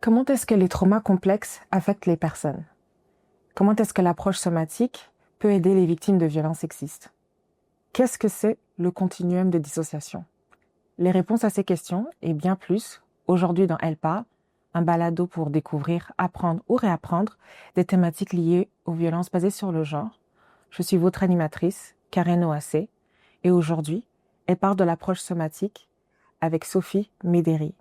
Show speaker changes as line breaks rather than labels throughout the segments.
Comment est-ce que les traumas complexes affectent les personnes? Comment est-ce que l'approche somatique peut aider les victimes de violences sexistes? Qu'est-ce que c'est le continuum de dissociation? Les réponses à ces questions et bien plus, aujourd'hui dans Elle parle, un balado pour découvrir, apprendre ou réapprendre des thématiques liées aux violences basées sur le genre. Je suis votre animatrice, Karen Oacé, et aujourd'hui, elle parle de l'approche somatique avec Sophie Médéry.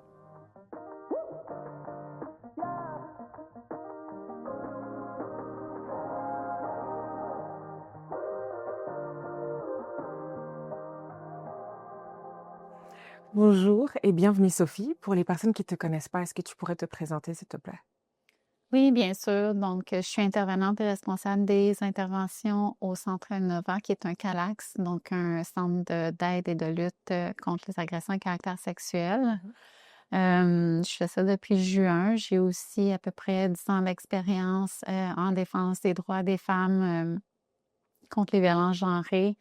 Bonjour et bienvenue Sophie. Pour les personnes qui ne te connaissent pas, est-ce que tu pourrais te présenter s'il te plaît?
Oui, bien sûr. Donc, je suis intervenante et responsable des interventions au Centre Innova, qui est un CALAX, donc un centre d'aide et de lutte contre les agressions à caractère sexuel. Je fais ça depuis juin. J'ai aussi à peu près 10 ans d'expérience en défense des droits des femmes contre les violences genrées.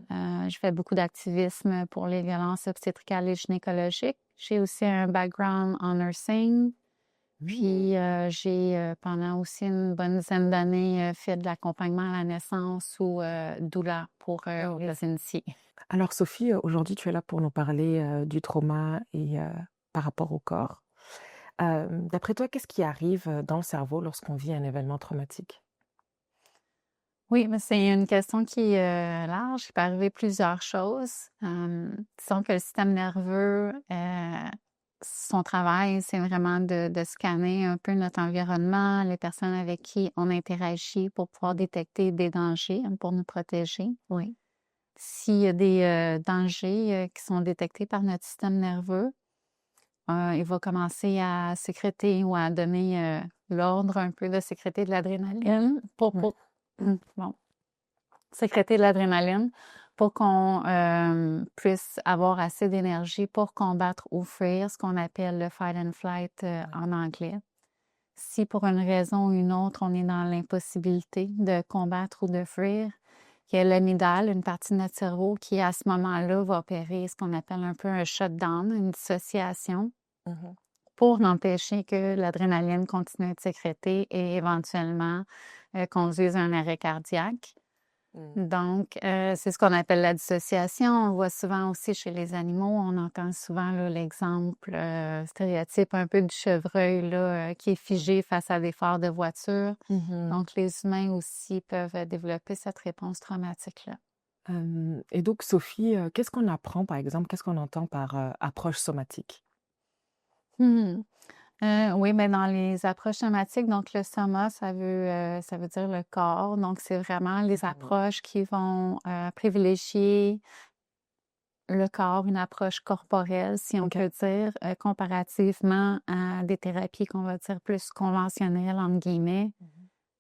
Je fais beaucoup d'activisme pour les violences obstétricales et gynécologiques. J'ai aussi un background en nursing. Puis, j'ai pendant aussi une bonne dizaine d'années fait de l'accompagnement à la naissance ou doula pour
Oh,
les initiés.
Alors Sophie, aujourd'hui tu es là pour nous parler du trauma et par rapport au corps. D'après toi, qu'est-ce qui arrive dans le cerveau lorsqu'on vit un événement traumatique?
Oui, mais c'est une question qui est large. Il peut arriver plusieurs choses. Disons que le système nerveux, son travail, c'est vraiment de scanner un peu notre environnement, les personnes avec qui on interagit pour pouvoir détecter des dangers, pour nous protéger.
Oui.
S'il y a des dangers qui sont détectés par notre système nerveux, il va commencer à sécréter ou à donner l'ordre un peu de sécréter de l'adrénaline
Ouais.
bon, sécréter de l'adrénaline pour qu'on puisse avoir assez d'énergie pour combattre ou fuir, ce qu'on appelle le fight and flight en anglais. Si pour une raison ou une autre, on est dans l'impossibilité de combattre ou de fuir, il y a l'amygdale, une partie de notre cerveau qui, à ce moment-là, va opérer ce qu'on appelle un peu un shutdown, une dissociation,
Mhm.
pour empêcher que l'adrénaline continue d'être sécrétée et éventuellement conduise à un arrêt cardiaque.
Mm.
Donc, c'est ce qu'on appelle la dissociation. On voit souvent aussi chez les animaux, on entend souvent là, l'exemple stéréotype un peu du chevreuil là, qui est figé face à des phares de voiture.
Mhm.
Donc, les humains aussi peuvent développer cette réponse traumatique-là.
Et donc Sophie, qu'est-ce qu'on apprend par exemple, qu'est-ce qu'on entend par approche somatique?
Hmm. Oui, mais dans les approches somatiques, donc le soma, ça veut dire le corps. Donc, c'est vraiment les
Mhm.
approches qui vont privilégier le corps, une approche corporelle, si on
Ok.
peut dire, comparativement à des thérapies qu'on va dire plus conventionnelles, entre guillemets.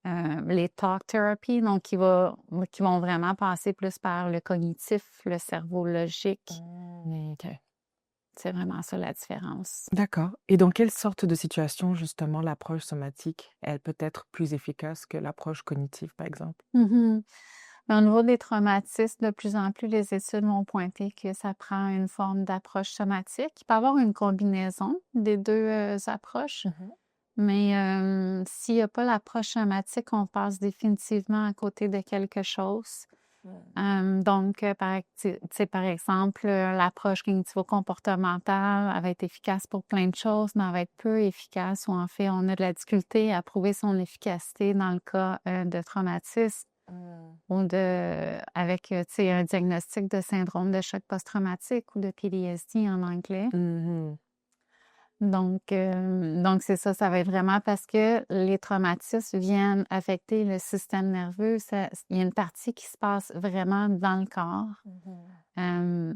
Mhm.
Les talk therapy, donc qui vont vraiment passer plus par le cognitif, le cerveau logique.
Ok.
C'est vraiment ça la différence.
D'accord. Et dans quelle sorte de situation, justement, l'approche somatique, elle peut être plus efficace que l'approche cognitive, par exemple?
Mhm. Mais au niveau des traumatismes, de plus en plus, les études vont pointer que ça prend une forme d'approche somatique. Il peut y avoir une combinaison des deux approches.
Mhm.
Mais s'il n'y a pas l'approche somatique, on passe définitivement à côté de quelque chose.
Mm.
Donc, tu sais, par exemple, l'approche cognitivo-comportementale, elle va être efficace pour plein de choses, mais elle va être peu efficace ou en fait, on a de la difficulté à prouver son efficacité dans le cas de traumatisme
Mm.
ou avec, tu sais, un diagnostic de syndrome de choc post-traumatique ou de PTSD en anglais.
Mhm.
Donc c'est ça, ça va être vraiment parce que les traumatismes viennent affecter le système nerveux. Il y a une partie qui se passe vraiment dans le corps.
Mhm.
Euh,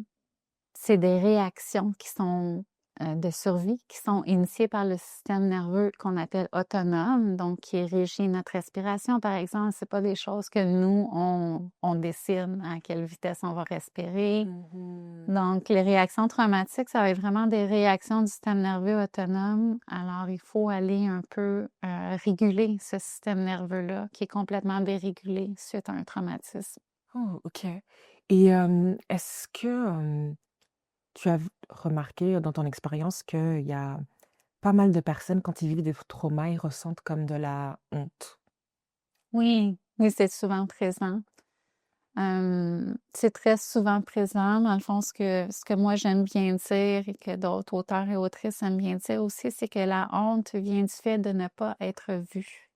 c'est des réactions qui sont de survie, qui sont initiées par le système nerveux qu'on appelle autonome, donc qui régit notre respiration, par exemple. C'est pas des choses que nous, on décide à quelle vitesse on va respirer.
Mhm.
Donc, les réactions traumatiques, ça va être vraiment des réactions du système nerveux autonome. Alors, il faut aller un peu réguler ce système nerveux-là qui est complètement dérégulé suite à un traumatisme.
Oh, ok. Et est-ce que tu as remarqué dans ton expérience qu'il y a pas mal de personnes, quand ils vivent des traumas, ils ressentent comme de la honte.
Oui, oui, c'est souvent présent. C'est très souvent présent. Dans le fond, ce que moi j'aime bien dire et que d'autres auteurs et autrices aiment bien dire aussi, c'est que la honte vient du fait de ne pas être vu.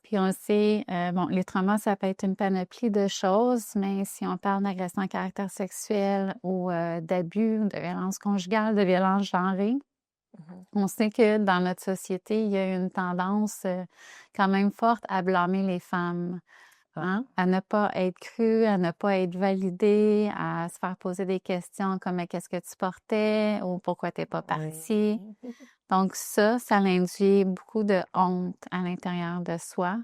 Puis on sait, bon, les traumas, ça peut être une panoplie de choses, mais si on parle d'agression à caractère sexuel ou d'abus, de violence conjugale, de violence genrée, on sait que dans notre société, il y a une tendance quand même forte à blâmer les femmes. Hein? À ne pas être cru, à ne pas être validé, à se faire poser des questions comme «Mais qu'est-ce que tu portais?» ou «Pourquoi t'es pas
Oui.
parti?» Donc ça induit beaucoup de honte à l'intérieur de soi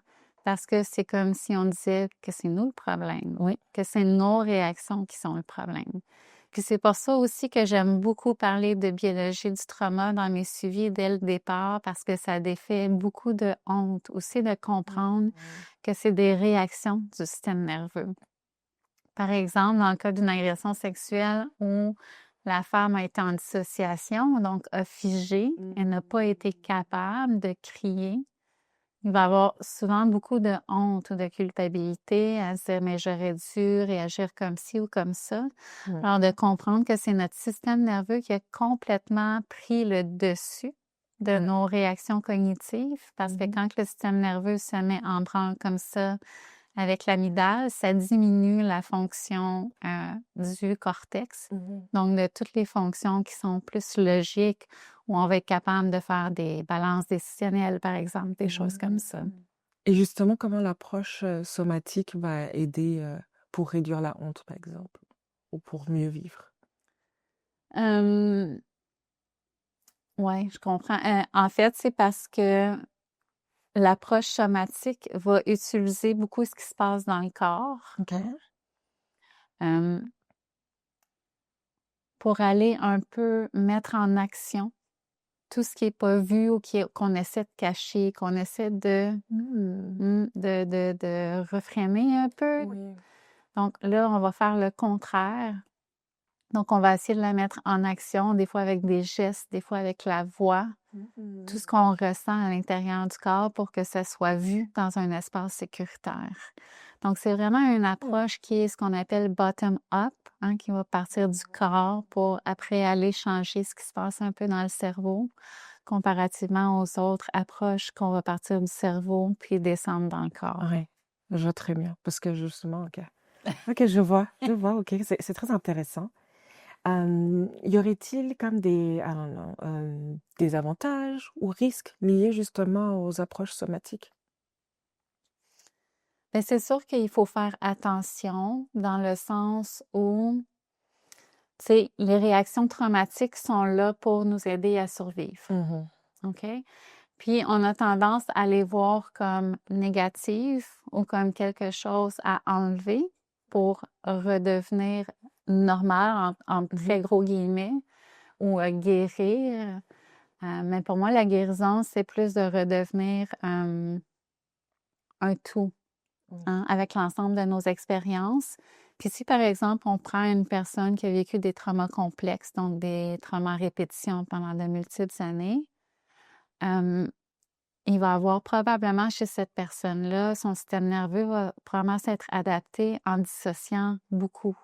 parce que c'est comme si on disait que c'est nous le problème,
Oui.
que c'est nos réactions qui sont le problème. Puis c'est pour ça aussi que j'aime beaucoup parler de biologie du trauma dans mes suivis dès le départ parce que ça défait beaucoup de honte aussi de comprendre que c'est des réactions du système nerveux. Par exemple, dans le cas d'une agression sexuelle où la femme a été en dissociation, donc a figé, elle n'a pas été capable de crier, il va y avoir souvent beaucoup de honte ou de culpabilité à se dire, mais j'aurais dû réagir comme ci ou comme ça.
Mm.
Alors, de comprendre que c'est notre système nerveux qui a complètement pris le dessus de nos réactions cognitives, parce que quand le système nerveux se met en branle comme ça, avec l'amygdale, ça diminue la fonction du cortex, donc de toutes les fonctions qui sont plus logiques, où on va être capable de faire des balances décisionnelles, par exemple, des choses comme ça.
Et justement, comment l'approche somatique va aider pour réduire la honte, par exemple, ou pour mieux vivre?
Oui, je comprends. En fait, c'est parce que l'approche somatique va utiliser beaucoup ce qui se passe dans le corps
OK.
euh, pour aller un peu mettre en action tout ce qui n'est pas vu ou qu'on essaie de cacher, qu'on essaie de refrémer un peu.
Oui.
Donc là, on va faire le contraire. Donc, on va essayer de la mettre en action, des fois avec des gestes, des fois avec la voix, tout ce qu'on ressent à l'intérieur du corps pour que ça soit vu dans un espace sécuritaire. Donc, c'est vraiment une approche qui est ce qu'on appelle bottom-up, hein, qui va partir du corps pour après aller changer ce qui se passe un peu dans le cerveau, comparativement aux autres approches qu'on va partir du cerveau puis descendre dans le corps.
Oui, je vois très bien, parce que justement, OK. OK, je vois, OK, c'est très intéressant. Y aurait-il comme des, I don't know, des avantages ou risques liés justement aux approches somatiques?
Bien, c'est sûr qu'il faut faire attention dans le sens où, tu sais, les réactions traumatiques sont là pour nous aider à survivre. OK? Puis, on a tendance à les voir comme négatives ou comme quelque chose à enlever pour redevenir normal, en très gros guillemets, ou guérir. Mais pour moi, la guérison, c'est plus de redevenir un tout, hein, avec l'ensemble de nos expériences. Puis si, par exemple, on prend une personne qui a vécu des traumas complexes, donc des traumas à répétition pendant de multiples années, il va avoir probablement chez cette personne-là, son système nerveux va probablement s'être adapté en dissociant beaucoup.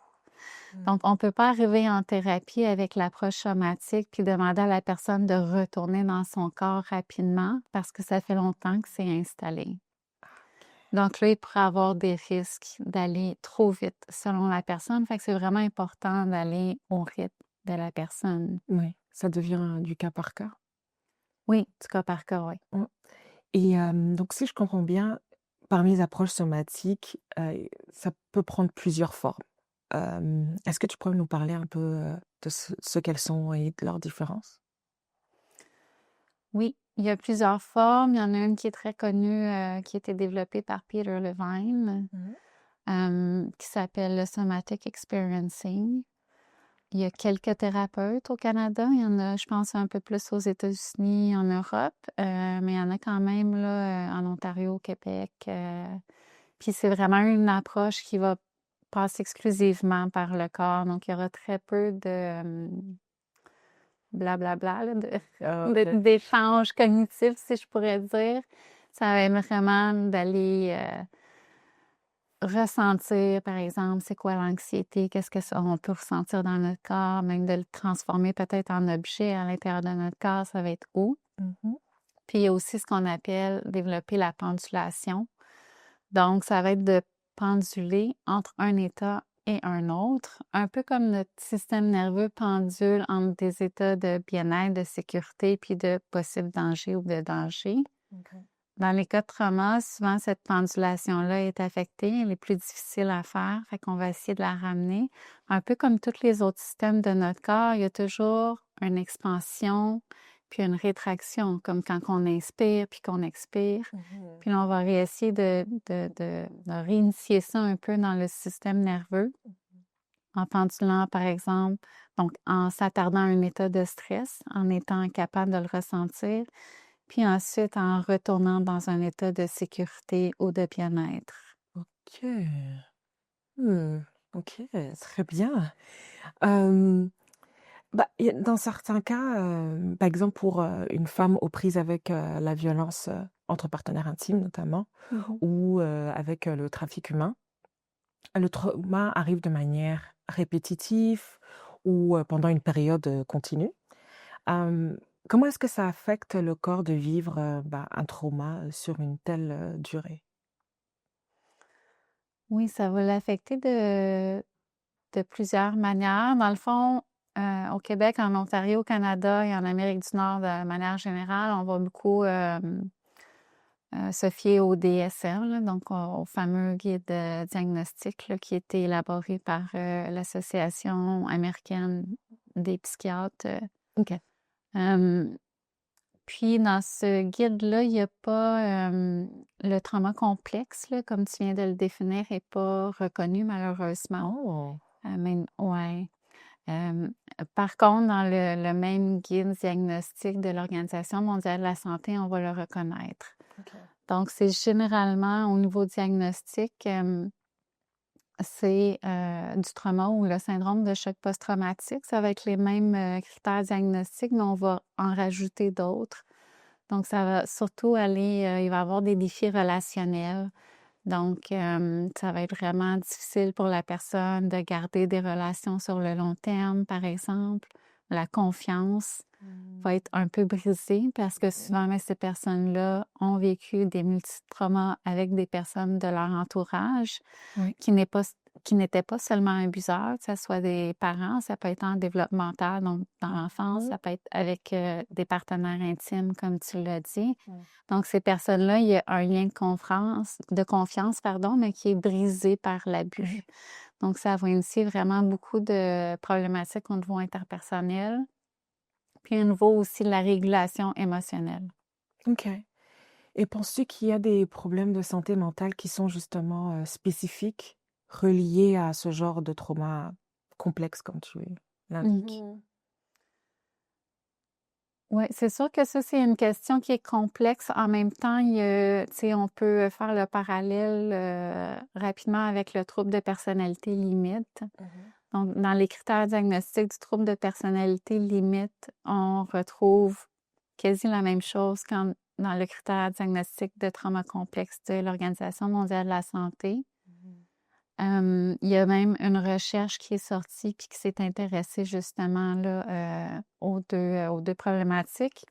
Donc, on ne peut pas arriver en thérapie avec l'approche somatique puis demander à la personne de retourner dans son corps rapidement parce que ça fait longtemps que c'est installé. Donc là, il pourrait avoir des risques d'aller trop vite selon la personne. Fait que c'est vraiment important d'aller au rythme de la personne.
Oui, ça devient du cas par cas.
Oui, du cas par cas, oui.
Mm. Et donc, si je comprends bien, parmi les approches somatiques, ça peut prendre plusieurs formes. Est-ce que tu pourrais nous parler un peu de ce qu'elles sont et de leurs différences?
Oui, il y a plusieurs formes. Il y en a une qui est très connue, qui a été développée par Peter Levine, qui s'appelle le Somatic Experiencing. Il y a quelques thérapeutes au Canada. Il y en a, je pense, un peu plus aux États-Unis, en Europe, mais il y en a quand même là, en Ontario, au Québec. Puis c'est vraiment une approche qui va passer exclusivement par le corps. Donc, il y aura très peu blablabla, là,
OK.
d'échanges cognitifs, si je pourrais dire. Ça va être vraiment d'aller ressentir, par exemple, c'est quoi l'anxiété, qu'est-ce que ça, on peut ressentir dans notre corps, même de le transformer peut-être en objet à l'intérieur de notre corps, ça va être où.
Mhm.
Puis il y a aussi ce qu'on appelle développer la pendulation. Donc, ça va être de penduler entre un état et un autre, un peu comme notre système nerveux pendule entre des états de bien-être, de sécurité, puis de possible danger ou de danger.
OK.
Dans les cas de trauma, souvent cette pendulation-là est affectée, elle est plus difficile à faire, fait qu'on va essayer de la ramener. Un peu comme tous les autres systèmes de notre corps, il y a toujours une expansion puis une rétraction, comme quand on inspire puis qu'on expire.
Mhm.
Puis là, on va réessayer de réinitier ça un peu dans le système nerveux en pendulant, par exemple, donc en s'attardant à un état de stress, en étant capable de le ressentir, puis ensuite en retournant dans un état de sécurité ou de bien-être.
OK. Hmm. OK, très bien. Euh, Bah, dans certains cas, par exemple pour une femme aux prises avec la violence entre partenaires intimes notamment,
Mhm.
ou avec le trafic humain, le trauma arrive de manière répétitive ou pendant une période continue. Euh, Comment est-ce que ça affecte le corps de vivre bah, un trauma sur une telle durée?
Oui, ça va l'affecter de plusieurs manières. Dans le fond, au Québec, en Ontario, au Canada et en Amérique du Nord, de manière générale, on va beaucoup se fier au DSM, là, donc au fameux guide diagnostic là, qui a été élaboré par l'Association américaine des psychiatres.
OK.
Euh, Puis dans ce guide-là, il n'y a pas le trauma complexe, là, comme tu viens de le définir, n'est pas reconnu malheureusement.
Oh,
Ouais. Euh, Par contre, dans le même guide diagnostic de l'Organisation mondiale de la santé, on va le reconnaître.
OK.
Donc, c'est généralement au niveau diagnostic, c'est du trauma ou le syndrome de choc post-traumatique. Ça va être les mêmes critères diagnostiques, mais on va en rajouter d'autres. Donc, ça va surtout aller, il va y avoir des défis relationnels. Donc, ça va être vraiment difficile pour la personne de garder des relations sur le long terme, par exemple. La confiance va être un peu brisée parce que souvent, ces personnes-là ont vécu des multitraumas avec des personnes de leur entourage
Oui.
qui n'étaient pas seulement abuseurs, que ce soit des parents, ça peut être en développemental, donc dans l'enfance, ça peut être avec des partenaires intimes, comme tu l'as dit.
Mm.
Donc, ces personnes-là, il y a un lien de confiance, pardon, mais qui est brisé par l'abus. Donc, ça va initier vraiment beaucoup de problématiques au niveau interpersonnel, puis au niveau aussi de la régulation émotionnelle.
OK. Et penses-tu qu'il y a des problèmes de santé mentale qui sont justement spécifiques, reliés à ce genre de trauma complexe, comme tu l'indiques?
Mhm. Oui, c'est sûr que ça, c'est une question qui est complexe. En même temps, tu sais, on peut faire le parallèle rapidement avec le trouble de personnalité limite.
Mhm.
Donc, dans les critères diagnostiques du trouble de personnalité limite, on retrouve quasi la même chose qu'en dans le critère diagnostic de trauma complexe de l'Organisation mondiale de la santé. Il y a même une recherche qui est sortie puis qui s'est intéressée justement là, aux deux problématiques.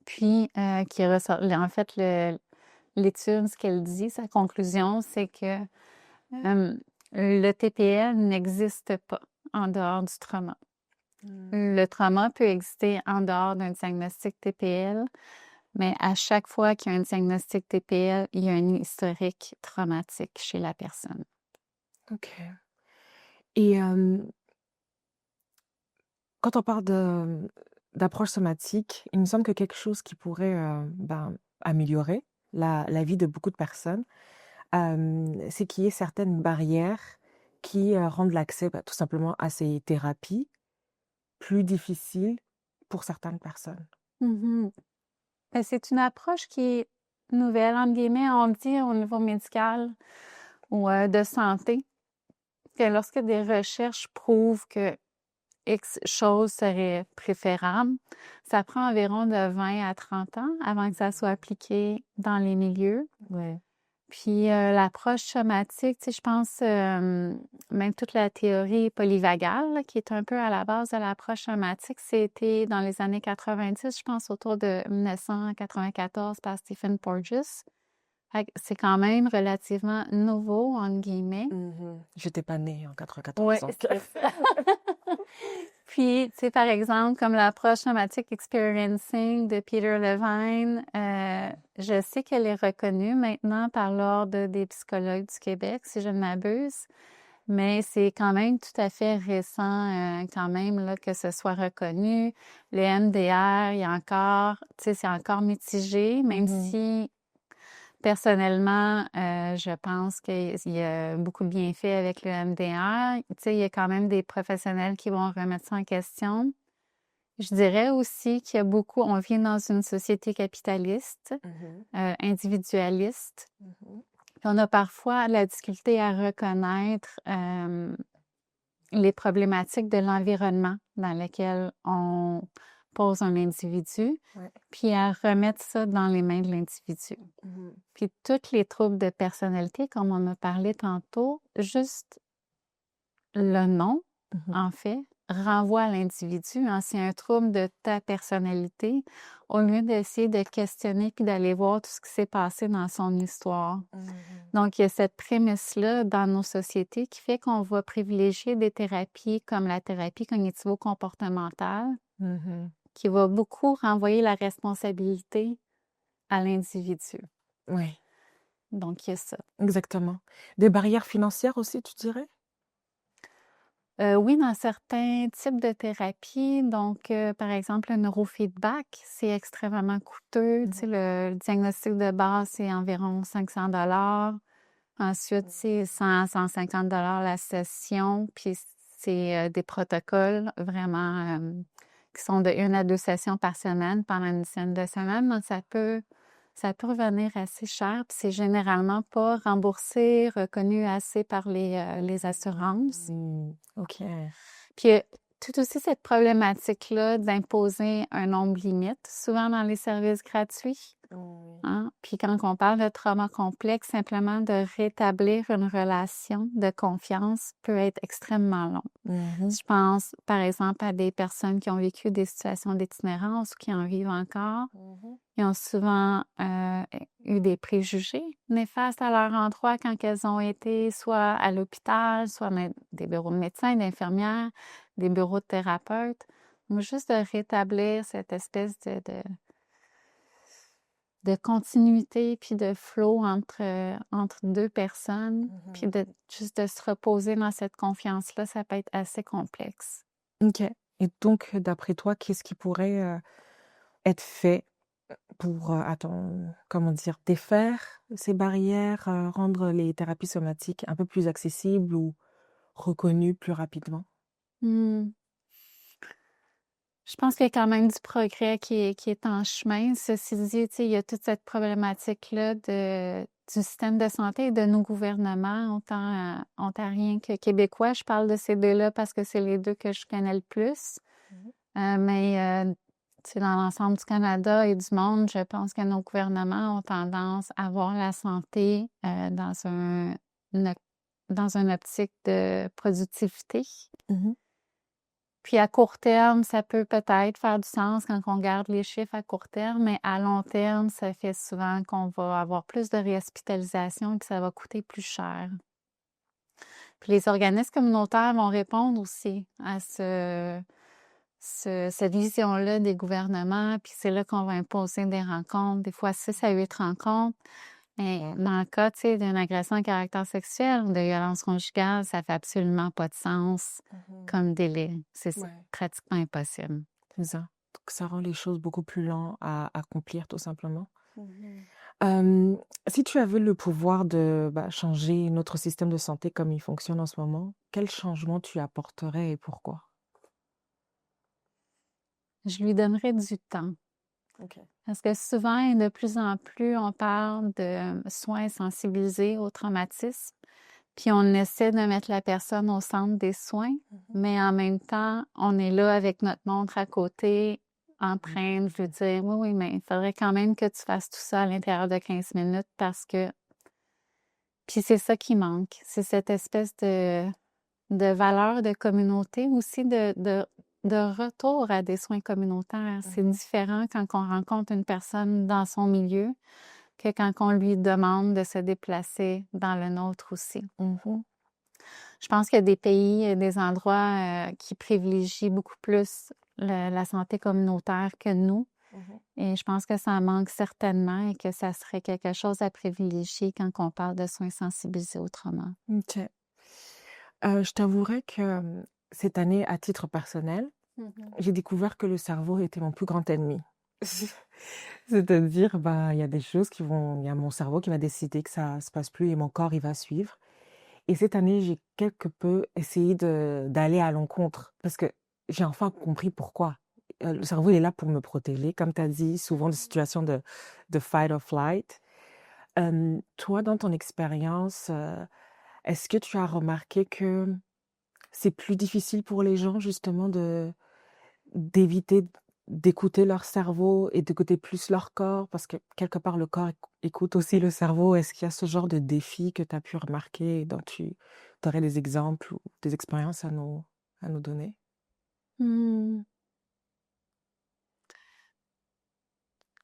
Puis, qui ressort, en fait, l'étude, ce qu'elle dit, sa conclusion, c'est que le TPL n'existe pas en dehors du trauma. Le trauma peut exister en dehors d'un diagnostic TPL, mais à chaque fois qu'il y a un diagnostic TPL, il y a un historique traumatique chez la personne.
OK. Et quand on parle d'approche somatique, il me semble que quelque chose qui pourrait ben, améliorer la vie de beaucoup de personnes, c'est qu'il y ait certaines barrières qui rendent l'accès bah, tout simplement à ces thérapies plus difficile pour certaines personnes.
Mhm. Ben, c'est une approche qui est nouvelle, entre guillemets, on dit au niveau médical ou de santé, que lorsque des recherches prouvent que X chose serait préférable. Ça prend environ de 20 à 30 ans avant que ça soit appliqué dans les milieux.
Ouais.
Puis l'approche somatique, tu sais, je pense même toute la théorie polyvagale, là, qui est un peu à la base de l'approche somatique, c'était dans les années 90, je pense autour de 1994 par Stephen Porges. Fait que c'est quand même relativement nouveau, entre guillemets.
J'étais pas née en 94,
Oui,
donc.
c'est ça. Puis, tu sais, par exemple, comme l'approche somatic experiencing de Peter Levine, je sais qu'elle est reconnue maintenant par l'Ordre des psychologues du Québec, si je ne m'abuse, mais c'est quand même tout à fait récent, quand même, là, que ce soit reconnu. Le MDR, il y a encore, tu sais, c'est encore mitigé, même si personnellement, je pense qu'il y a beaucoup de bienfaits avec le MDR. Tu sais, il y a quand même des professionnels qui vont remettre ça en question. Je dirais aussi qu'il y a beaucoup, on vit dans une société capitaliste, individualiste. Puis on a parfois la difficulté à reconnaître les problématiques de l'environnement dans lequel on pose un individu, puis à remettre ça dans les mains de l'individu. Puis tous les troubles de personnalité, comme on a parlé tantôt, juste le nom, en fait, renvoie à l'individu. Hein. C'est un trouble de ta personnalité, au lieu d'essayer de questionner puis d'aller voir tout ce qui s'est passé dans son histoire. Donc, il y a cette prémisse-là dans nos sociétés qui fait qu'on va privilégier des thérapies comme la thérapie cognitivo-comportementale, qui va beaucoup renvoyer la responsabilité à l'individu.
Oui,
Donc, il y a ça.
exactement. Des barrières financières aussi, tu dirais?
Oui, dans certains types de thérapies, donc par exemple, le neurofeedback, c'est extrêmement coûteux. Tu sais, le diagnostic de base, c'est environ 500 $. Ensuite, c'est 100-150 $ la session. Puis c'est des protocoles vraiment qui sont de 1 à 2 sessions par semaine pendant une dizaine de semaines. Donc, ça peut revenir assez cher. Puis c'est généralement pas remboursé, reconnu assez par les assurances.
OK.
Puis tout aussi cette problématique-là d'imposer un nombre limite, souvent dans les services gratuits. Hein? Puis quand on parle de trauma complexe, simplement de rétablir une relation de confiance peut être extrêmement long. Je pense, par exemple, à des personnes qui ont vécu des situations d'itinérance ou qui en vivent encore. Ils ont souvent eu des préjugés néfastes à leur endroit quand elles ont été soit à l'hôpital, soit dans des bureaux de médecins, d'infirmières, des bureaux de thérapeutes. Donc, juste de rétablir cette espèce de continuité puis de flow entre deux personnes, puis juste de se reposer dans cette confiance-là, ça peut être assez complexe.
OK. Et donc, d'après toi, qu'est-ce qui pourrait être fait pour, comment dire, défaire ces barrières, rendre les thérapies somatiques un peu plus accessibles ou reconnues plus rapidement?
Je pense qu'il y a quand même du progrès qui est en chemin. Ceci dit, tu sais, il y a toute cette problématique-là du système de santé et de nos gouvernements, autant ontariens que québécois. Je parle de ces deux-là parce que c'est les deux que je connais le plus. Mais tu sais, dans l'ensemble du Canada et du monde, je pense que nos gouvernements ont tendance à voir la santé dans une optique de productivité. Puis à court terme, ça peut peut-être faire du sens quand on regarde les chiffres à court terme, mais à long terme, ça fait souvent qu'on va avoir plus de réhospitalisation et que ça va coûter plus cher. Puis les organismes communautaires vont répondre aussi à cette vision-là des gouvernements, puis c'est là qu'on va imposer des rencontres, des fois 6 à 8 rencontres. Mais dans le cas, tu sais, d'une agression à caractère sexuel ou de violence conjugale, ça fait absolument pas de sens comme délai. C'est pratiquement impossible.
C'est ça. Donc ça rend les choses beaucoup plus lentes à accomplir, tout simplement. Si tu avais le pouvoir de changer notre système de santé comme il fonctionne en ce moment, quel changement tu apporterais et pourquoi?
Je lui donnerais du temps. Parce que souvent et de plus en plus, on parle de soins sensibilisés au traumatisme. Puis on essaie de mettre la personne au centre des soins, mais en même temps, on est là avec notre montre à côté, en train de lui dire, oui, oui, mais il faudrait quand même que tu fasses tout ça à l'intérieur de 15 minutes parce que... Puis c'est ça qui manque, c'est cette espèce de valeur de communauté aussi, de retour à des soins communautaires. C'est différent quand on rencontre une personne dans son milieu que quand on lui demande de se déplacer dans le nôtre aussi. Je pense qu'il y a des pays, des endroits qui privilégient beaucoup plus la santé communautaire que nous. Et je pense que ça manque certainement et que ça serait quelque chose à privilégier quand on parle de soins sensibilisés au trauma.
OK. Je t'avouerai que cette année, à titre personnel, j'ai découvert que le cerveau était mon plus grand ennemi. C'est-à-dire, il y a des choses il y a mon cerveau qui va décider que ça se passe plus et mon corps, il va suivre. Et cette année, j'ai quelque peu essayé d'aller à l'encontre parce que j'ai enfin compris pourquoi. Le cerveau, il est là pour me protéger, comme tu as dit, souvent des situations de fight or flight. Toi, dans ton expérience, est-ce que tu as remarqué que c'est plus difficile pour les gens justement d'éviter d'écouter leur cerveau et d'écouter plus leur corps parce que quelque part le corps écoute aussi le cerveau. Est-ce qu'il y a ce genre de défi que tu as pu remarquer et dont tu aurais des exemples ou des expériences à nous donner?
Hmm.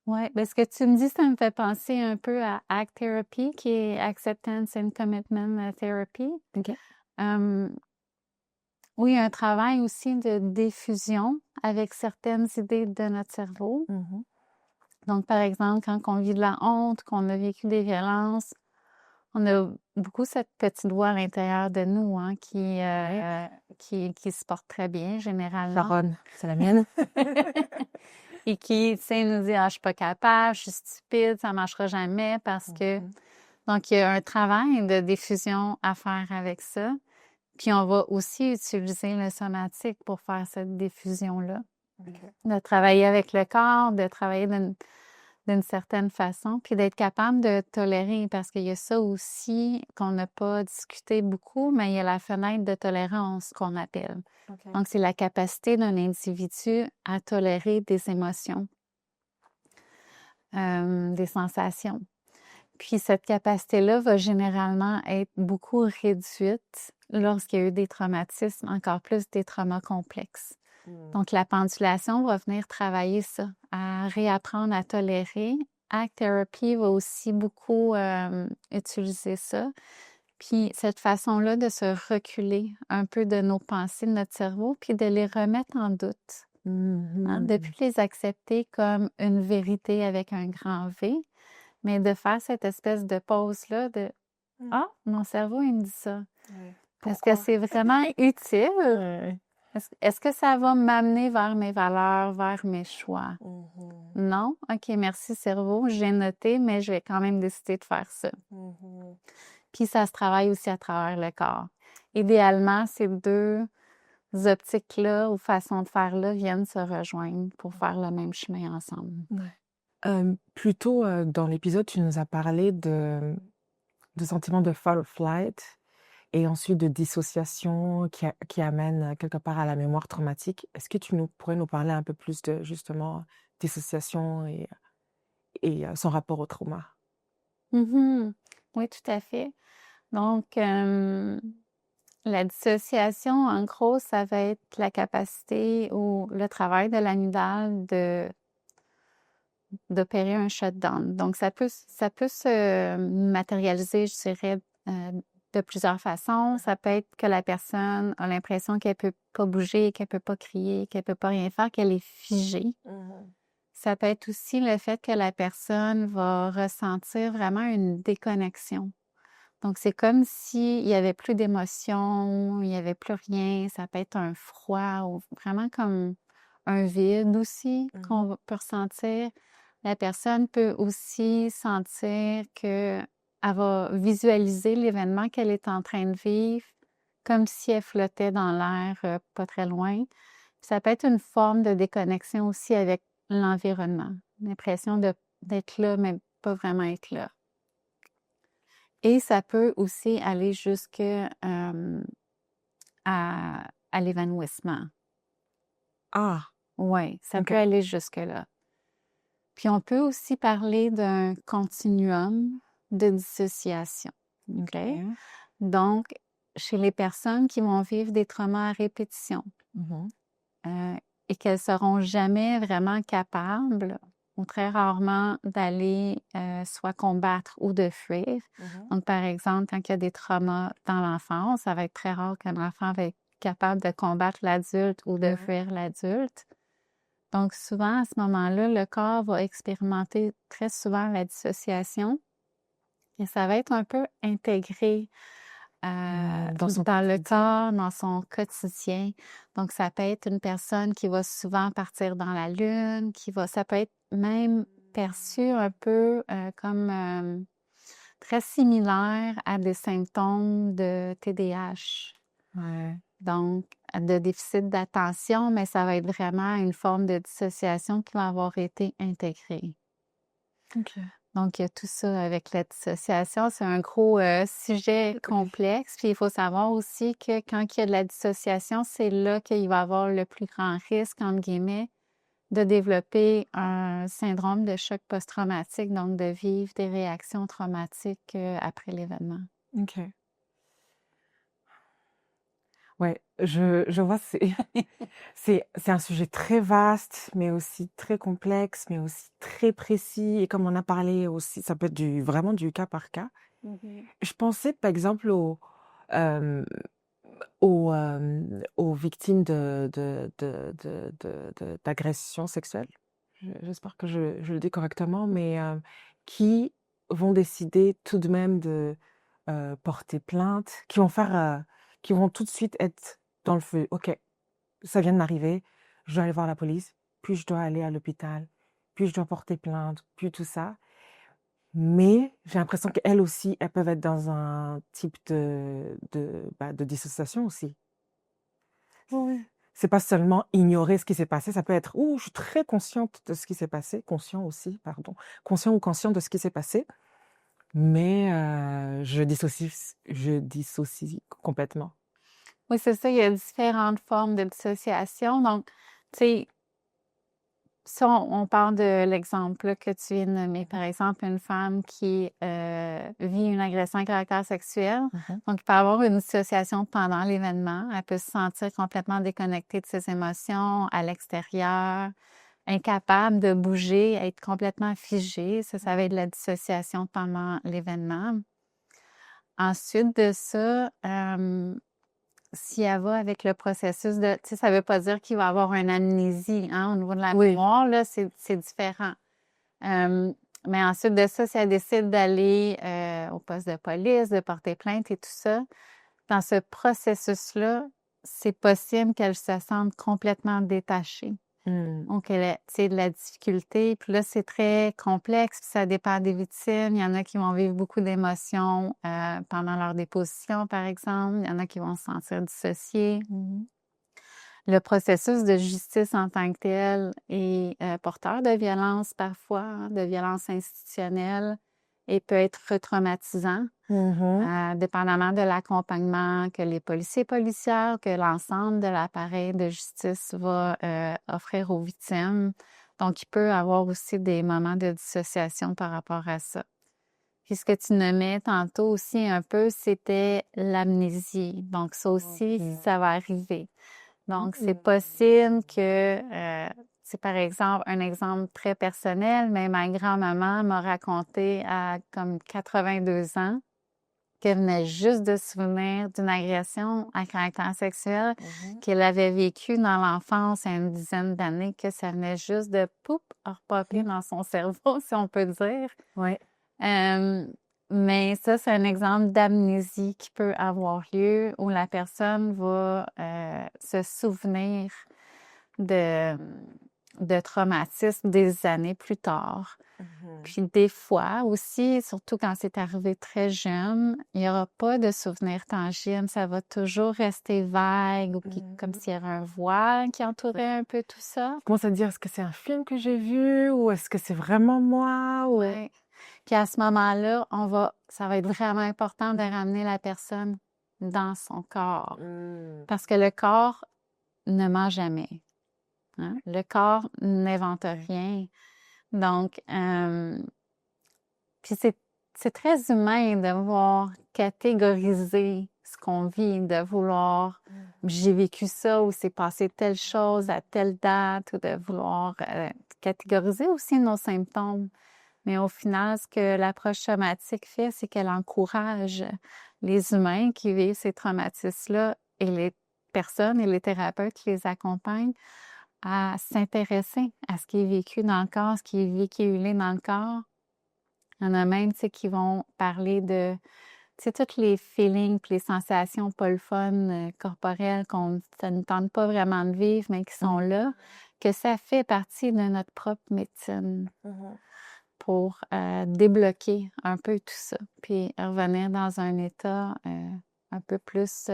Oui, ben ce que tu me dis, ça me fait penser un peu à ACT Therapy, qui est Acceptance and Commitment Therapy.
OK.
Oui, un travail aussi de diffusion avec certaines idées de notre cerveau. Donc, par exemple, quand on vit de la honte, qu'on a vécu des violences, on a beaucoup cette petite voix à l'intérieur de nous qui se porte très bien, généralement.
Sharon, c'est la mienne.
Et qui, tu sais, nous dit, ah, je suis pas capable, je suis stupide, ça marchera jamais parce que... Donc, il y a un travail de diffusion à faire avec ça. Puis, on va aussi utiliser le somatique pour faire cette diffusion-là. De travailler avec le corps, de travailler d'une certaine façon, puis d'être capable de tolérer, parce qu'il y a ça aussi qu'on n'a pas discuté beaucoup, mais il y a la fenêtre de tolérance qu'on appelle. Donc, c'est la capacité d'un individu à tolérer des émotions, des sensations. Puis cette capacité-là va généralement être beaucoup réduite lorsqu'il y a eu des traumatismes, encore plus des traumas complexes. Donc la pendulation va venir travailler ça, à réapprendre à tolérer. ACT Therapy va aussi beaucoup utiliser ça. Puis cette façon-là de se reculer un peu de nos pensées, de notre cerveau, puis de les remettre en doute. De plus les accepter comme une vérité avec un grand V, mais de faire cette espèce de pause-là de « Ah, mon cerveau, il me dit ça. Est-ce que c'est vraiment utile? Est-ce que ça va m'amener vers mes valeurs, vers mes choix? Non? OK, merci cerveau, j'ai noté, mais je vais quand même décider de faire ça. Puis ça se travaille aussi à travers le corps. Idéalement, ces deux optiques-là ou façons de faire-là viennent se rejoindre pour faire le même chemin ensemble.
Plus tôt dans l'épisode, tu nous as parlé de sentiments de fight or flight et ensuite de dissociation qui amène quelque part à la mémoire traumatique. Est-ce que pourrais nous parler un peu plus de justement dissociation et son rapport au trauma?
Oui, tout à fait. Donc, la dissociation, en gros, ça va être la capacité ou le travail de l'amygdale d'opérer un shutdown. Donc, ça peut se matérialiser, je dirais, de plusieurs façons. Ça peut être que la personne a l'impression qu'elle peut pas bouger, qu'elle peut pas crier, qu'elle peut pas rien faire, qu'elle est figée. Ça peut être aussi le fait que la personne va ressentir vraiment une déconnexion. Donc, c'est comme s'il n'y avait plus d'émotion, il n'y avait plus rien. Ça peut être un froid ou vraiment comme un vide aussi qu'on peut ressentir. La personne peut aussi sentir qu'elle va visualiser l'événement qu'elle est en train de vivre comme si elle flottait dans l'air pas très loin. Ça peut être une forme de déconnexion aussi avec l'environnement. L'impression d'être là, mais pas vraiment être là. Et ça peut aussi aller jusque à l'évanouissement.
Ah,
Oui, ça peut
OK.
aller jusque-là. Puis on peut aussi parler d'un continuum de dissociation. OK?
OK.
Donc, chez les personnes qui vont vivre des traumas à répétition
Mhm.
euh, et qu'elles seront jamais vraiment capables ou très rarement d'aller soit combattre ou de fuir.
Mhm.
Donc, par exemple, quand il y a des traumas dans l'enfance, ça va être très rare qu'un enfant va être capable de combattre l'adulte ou de
Ouais.
fuir l'adulte. Donc, souvent, à ce moment-là, le corps va expérimenter très souvent la dissociation et ça va être un peu intégré
Dans son
dans le
quotidien.
corps, dans son quotidien. Donc, ça peut être une personne qui va souvent partir dans la lune, ça peut être même perçu un peu comme très similaire à des symptômes de TDAH.
Ouais.
Donc, de déficit d'attention, mais ça va être vraiment une forme de dissociation qui va avoir été intégrée.
OK.
Donc, il y a tout ça avec la dissociation. C'est un gros sujet complexe. Puis, il faut savoir aussi que quand il y a de la dissociation, c'est là qu'il va y avoir le plus grand risque, entre guillemets, de développer un syndrome de choc post-traumatique, donc de vivre des réactions traumatiques après l'événement.
OK. Ouais, je vois, c'est un sujet très vaste, mais aussi très complexe, mais aussi très précis. Et comme on a parlé aussi, ça peut être vraiment du cas par cas.
Mhm.
Je pensais par exemple euh, aux victimes d'agressions sexuelles. J'espère que je le dis correctement, mais qui vont décider tout de même de porter plainte, qui vont tout de suite être dans le feu. OK, ça vient de m'arriver, je dois aller voir la police, puis je dois aller à l'hôpital, puis je dois porter plainte, puis tout ça. Mais j'ai l'impression qu'elles aussi, elles peuvent être dans un type de dissociation aussi.
Oui.
C'est pas seulement ignorer ce qui s'est passé, ça peut être, ouh, je suis très consciente de ce qui s'est passé, conscient aussi, pardon, conscient ou conscient de ce qui s'est passé, mais je dissocie complètement.
Oui, c'est ça, il y a différentes formes de dissociation. Donc, tu sais, si on parle de l'exemple là, que tu viens de nommer, par exemple, une femme qui vit une agression à caractère sexuel,
Mhm.
donc il peut avoir une dissociation pendant l'événement, elle peut se sentir complètement déconnectée de ses émotions à l'extérieur, incapable de bouger, être complètement figée. Ça va être de la dissociation pendant l'événement. Ensuite de ça, si elle va avec le processus de, tu sais, ça veut pas dire qu'il va avoir une amnésie, hein, au niveau de la
Oui.
mémoire, là, c'est différent. Mais ensuite de ça, si elle décide d'aller au poste de police, de porter plainte et tout ça, dans ce processus-là, c'est possible qu'elle se sente complètement détachée.
Mm.
Donc, elle a, tu sais, de la difficulté. Puis là, c'est très complexe, puis ça dépend des victimes. Il y en a qui vont vivre beaucoup d'émotions pendant leur déposition, par exemple. Il y en a qui vont se sentir dissociés.
Mhm.
Le processus de justice en tant que tel est porteur de violence parfois, hein, de violence institutionnelle, et peut être retraumatisant,
Mhm.
dépendamment de l'accompagnement que les policiers et policières, que l'ensemble de l'appareil de justice va offrir aux victimes. Donc, il peut avoir aussi des moments de dissociation par rapport à ça. Puis ce que tu nommais tantôt aussi un peu, c'était l'amnésie. Donc, ça aussi,
Ok.
ça va arriver. Donc, c'est
Mm.
possible que, c'est par exemple, un exemple très personnel, mais ma grand-maman m'a raconté à comme 82 ans qu'elle venait juste de se souvenir d'une agression à caractère sexuel
Mhm.
qu'elle avait vécue dans l'enfance il y a une dizaine d'années, que ça venait juste de poup, repopper
Mm.
dans son cerveau, si on peut dire.
Ouais.
Euh, mais ça, c'est un exemple d'amnésie qui peut avoir lieu où la personne va se souvenir de, de traumatismes des années plus tard.
Mhm.
Puis des fois aussi, surtout quand c'est arrivé très jeune, il n'y aura pas de souvenir tangible. Ça va toujours rester vague ou comme
Mhm.
s'il y avait un voile qui entourait un peu tout ça.
Je commence à dire, est-ce que c'est un film que j'ai vu ou est-ce que c'est vraiment moi ou...
Ouais. Puis à ce moment-là, on va ça va être vraiment important de ramener la personne dans son corps.
Mm.
Parce que le corps ne ment jamais. Hein? Le corps n'invente rien. Donc, puis c'est très humain de vouloir catégoriser ce qu'on vit, de vouloir j'ai vécu ça ou c'est passé telle chose à telle date ou de vouloir catégoriser aussi nos symptômes. Mais au final, ce que l'approche somatique fait, c'est qu'elle encourage les humains qui vivent ces traumatismes-là et les personnes et les thérapeutes qui les accompagnent à s'intéresser à ce qui est vécu dans le corps, ce qui est véhiculé dans le corps. Il y en a même, tu sais, qui vont parler de, tu sais, tous les feelings puis les sensations pas le fun corporelles ça ne tente pas vraiment de vivre, mais qui sont là, que ça fait partie de notre propre médecine pour débloquer un peu tout ça, puis revenir dans un état un peu plus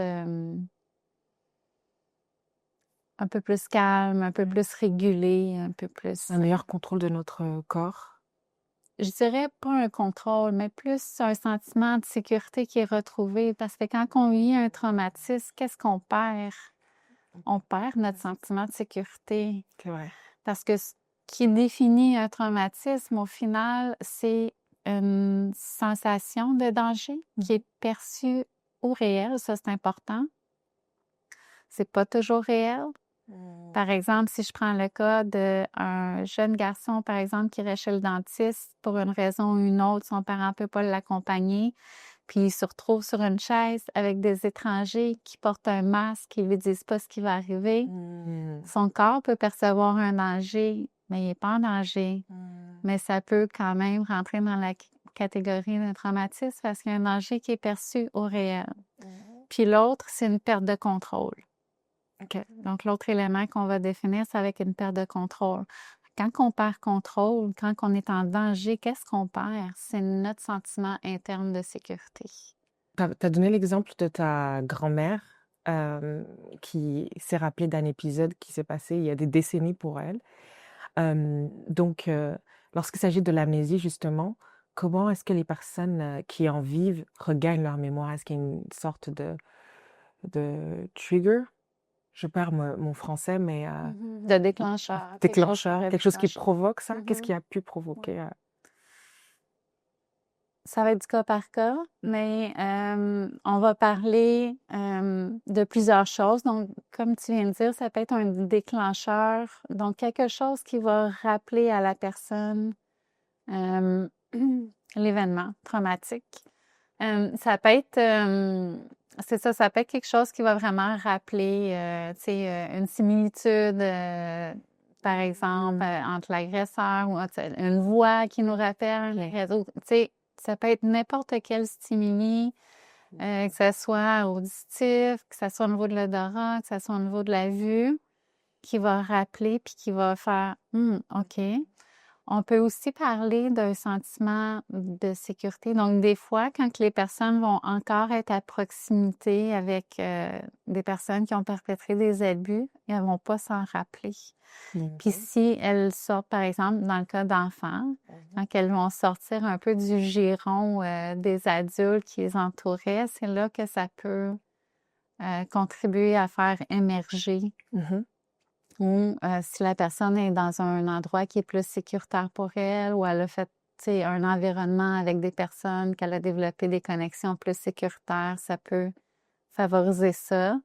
calme, un peu plus régulé, un peu plus...
Un meilleur contrôle de notre corps.
Je dirais pas un contrôle, mais plus un sentiment de sécurité qui est retrouvé. Parce que quand on vit un traumatisme, qu'est-ce qu'on perd? On perd notre sentiment de sécurité.
C'est vrai.
Parce que ce qui définit un traumatisme, au final, c'est une sensation de danger qui est perçue ou réelle. Ça, c'est important. C'est pas toujours réel. Par exemple, si je prends le cas d'un jeune garçon, par exemple, qui irait chez le dentiste pour une raison ou une autre, son parent ne peut pas l'accompagner, puis il se retrouve sur une chaise avec des étrangers qui portent un masque, qui ne lui disent pas ce qui va arriver. Son corps peut percevoir un danger, mais il n'est pas en danger. Mais ça peut quand même rentrer dans la catégorie d'un traumatisme parce qu'il y a un danger qui est perçu au réel. Puis l'autre, c'est une perte de contrôle.
Okay.
Donc, l'autre élément qu'on va définir, c'est avec une perte de contrôle. Quand on perd contrôle, quand on est en danger, qu'est-ce qu'on perd? C'est notre sentiment interne de sécurité.
Tu as donné l'exemple de ta grand-mère qui s'est rappelée d'un épisode qui s'est passé il y a des décennies pour elle. Donc, lorsqu'il s'agit de l'amnésie, justement, comment est-ce que les personnes qui en vivent regagnent leur mémoire? Est-ce qu'il y a une sorte de trigger? Je perds mon français, mais
De déclencheur.
quelque chose qui provoque ça. Qu'est-ce qui a pu provoquer?
Ça va être du cas par cas, mais on va parler de plusieurs choses. Donc, comme tu viens de dire, ça peut être un déclencheur. Donc, quelque chose qui va rappeler à la personne l'événement traumatique. Ça peut être... c'est ça, ça peut être quelque chose qui va vraiment rappeler, tu sais, une similitude, par exemple, entre l'agresseur ou une voix qui nous rappelle les réseaux. Tu sais, ça peut être n'importe quel stimuli, que ce soit auditif, que ce soit au niveau de l'odorat, que ce soit au niveau de la vue, qui va rappeler puis qui va faire « OK ». On peut aussi parler d'un sentiment de sécurité. Donc, des fois, quand les personnes vont encore être à proximité avec des personnes qui ont perpétré des abus, elles ne vont pas s'en rappeler. Puis si elles sortent, par exemple, dans le cas d'enfants, quand elles vont sortir un peu du giron des adultes qui les entouraient, c'est là que ça peut contribuer à faire émerger. Ou si la personne est dans un endroit qui est plus sécuritaire pour elle ou elle a fait un environnement avec des personnes, qu'elle a développé des connexions plus sécuritaires, ça peut favoriser ça.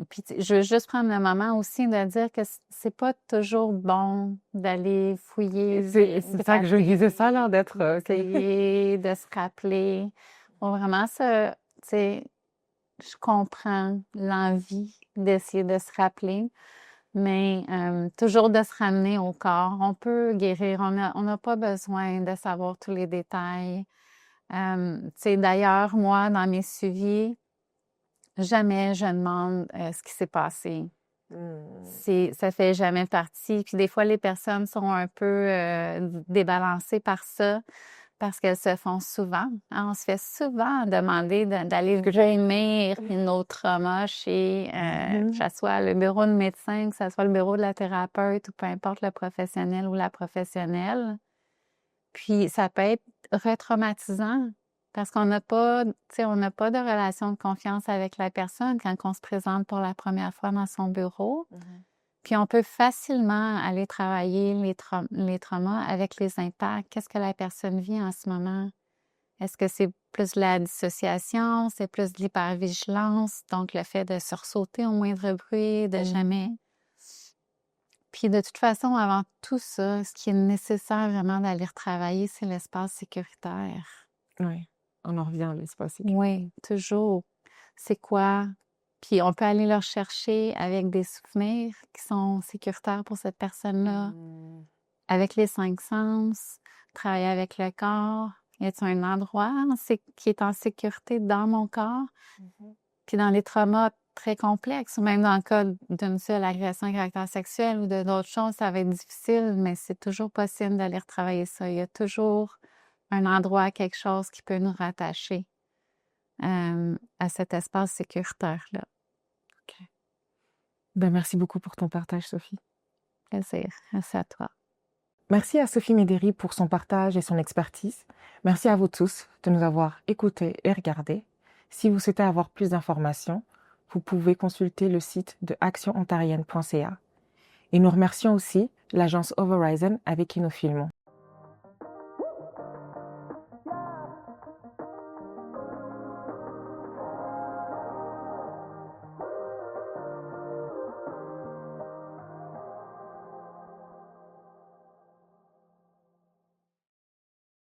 Puis je veux juste prendre le moment aussi de dire que c'est pas toujours bon d'aller fouiller.
C'est ça que je disais, ça a l'air d'être...
Essayer de se rappeler. Faut vraiment je comprends l'envie d'essayer de se rappeler, mais toujours de se ramener au corps. On peut guérir, on n'a pas besoin de savoir tous les détails. D'ailleurs, moi, dans mes suivis, jamais je demande ce qui s'est passé. Ça fait jamais partie. Puis des fois, les personnes sont un peu débalancées par ça. Parce qu'elles se font souvent. On se fait souvent demander d'aller gémir nos traumas chez, que ce soit le bureau de médecin, que ce soit le bureau de la thérapeute ou peu importe le professionnel ou la professionnelle. Puis ça peut être retraumatisant parce qu'on n'a pas, tu sais, on n'a pas de relation de confiance avec la personne quand on se présente pour la première fois dans son bureau. Puis on peut facilement aller travailler les traumas avec les impacts. Qu'est-ce que la personne vit en ce moment? Est-ce que c'est plus de la dissociation? C'est plus de l'hypervigilance? Donc, le fait de sursauter au moindre bruit, de jamais. Puis de toute façon, avant tout ça, ce qui est nécessaire vraiment d'aller retravailler, c'est l'espace sécuritaire.
Oui, on en revient à l'espace sécuritaire.
Oui, toujours. C'est quoi? Puis on peut aller le chercher avec des souvenirs qui sont sécuritaires pour cette personne-là, avec les 5 sens, travailler avec le corps. Y a-t-il un endroit qui est en sécurité dans mon corps? Puis dans les traumas très complexes, ou même dans le cas d'une seule agression à caractère sexuel ou de d'autres choses, ça va être difficile, mais c'est toujours possible d'aller retravailler ça. Il y a toujours un endroit, quelque chose qui peut nous rattacher à cet espace sécuritaire-là.
Ben, merci beaucoup pour ton partage, Sophie.
Plaisir. Merci à toi.
Merci à Sophie Médéry pour son partage et son expertise. Merci à vous tous de nous avoir écoutés et regardés. Si vous souhaitez avoir plus d'informations, vous pouvez consulter le site de actionontarienne.ca. Et nous remercions aussi l'agence Horizon avec qui nous filmons.